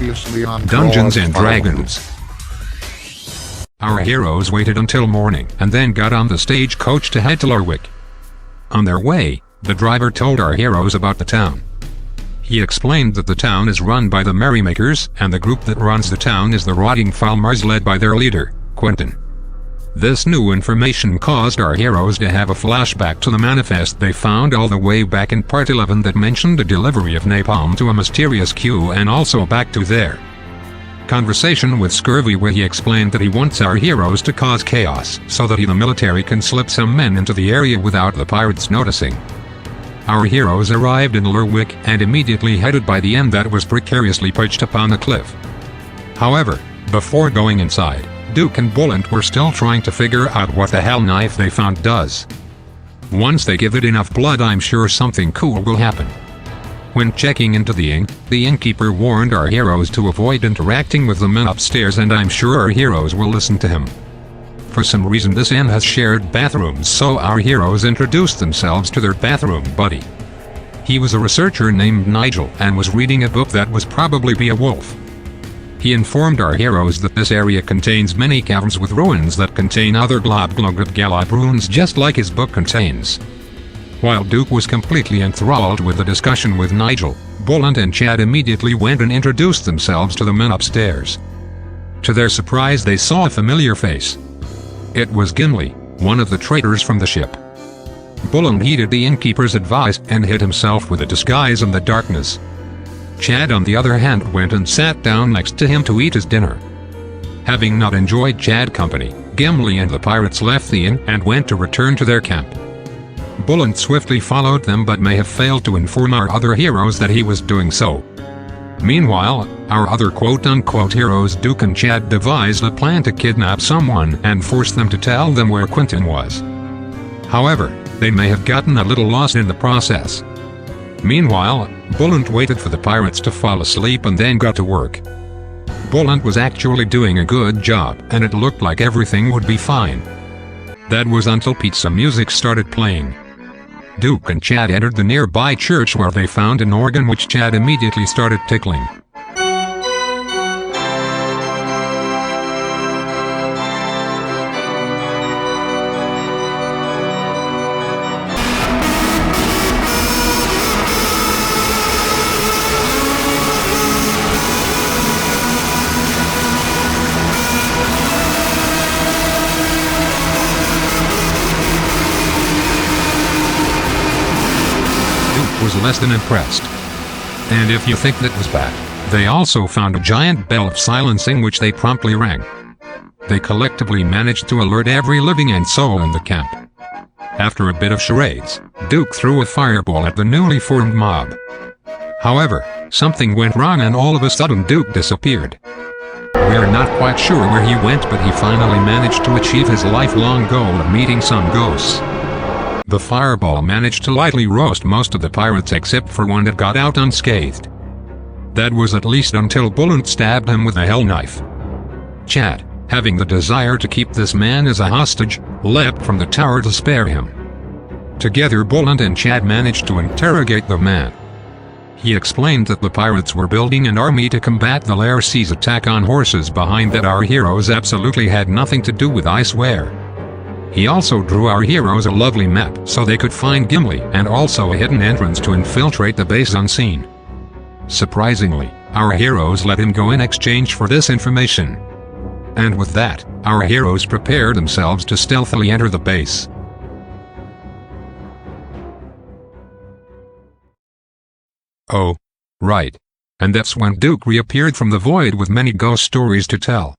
Previously on Dungeons and Call of Dragons. Our heroes waited until morning and then got on the stagecoach to head to Lurwick. On their way, the driver told our heroes about the town. He explained that the town is run by the Merrymakers, and the group that runs the town is the Rotting Falmars, led by their leader, Quentin. This new information caused our heroes to have a flashback to the manifest they found all the way back in Part 11 that mentioned the delivery of napalm to a mysterious Q, and also back to their conversation with Scurvy, where he explained that he wants our heroes to cause chaos so that the military can slip some men into the area without the pirates noticing. Our heroes arrived in Lurwick and immediately headed by the end that was precariously perched upon the cliff. However, before going inside, Duke and Bullant were still trying to figure out what the hell knife they found does. Once they give it enough blood, I'm sure something cool will happen. When checking into the inn, the innkeeper warned our heroes to avoid interacting with the men upstairs, and I'm sure our heroes will listen to him. For some reason, this inn has shared bathrooms, so our heroes introduced themselves to their bathroom buddy. He was a researcher named Nigel and was reading a book that was probably be a wolf. He informed our heroes that this area contains many caverns with ruins that contain other Globglobglobgalop runes, just like his book contains. While Duke was completely enthralled with the discussion with Nigel, Bullant and Chad immediately went and introduced themselves to the men upstairs. To their surprise, they saw a familiar face. It was Gimli, one of the traitors from the ship. Bullant heeded the innkeeper's advice and hid himself with a disguise in the darkness. Chad, on the other hand, went and sat down next to him to eat his dinner. Having not enjoyed Chad's company, Gimli and the pirates left the inn and went to return to their camp. Bullant swiftly followed them, but may have failed to inform our other heroes that he was doing so. Meanwhile, our other quote-unquote heroes, Duke and Chad, devised a plan to kidnap someone and force them to tell them where Quentin was. However, they may have gotten a little lost in the process. Meanwhile, Bullant waited for the pirates to fall asleep and then got to work. Bullant was actually doing a good job, and it looked like everything would be fine. That was until pizza music started playing. Duke and Chad entered the nearby church, where they found an organ which Chad immediately started tickling. Was less than impressed. And if you think that was bad, they also found a giant bell of silencing which they promptly rang. They collectively managed to alert every living and soul in the camp. After a bit of charades, Duke threw a fireball at the newly formed mob. However, something went wrong and all of a sudden Duke disappeared. We are not quite sure where he went, but he finally managed to achieve his lifelong goal of meeting some ghosts. The fireball managed to lightly roast most of the pirates except for one that got out unscathed. That was at least until Bullant stabbed him with a hell knife. Chad, having the desire to keep this man as a hostage, leapt from the tower to spare him. Together, Bullant and Chad managed to interrogate the man. He explained that the pirates were building an army to combat the Lairsea's attack on horses, behind that our heroes absolutely had nothing to do with, I swear. He also drew our heroes a lovely map so they could find Gimli, and also a hidden entrance to infiltrate the base unseen. Surprisingly, our heroes let him go in exchange for this information. And with that, our heroes prepared themselves to stealthily enter the base. Oh, right. And that's when Duke reappeared from the void with many ghost stories to tell.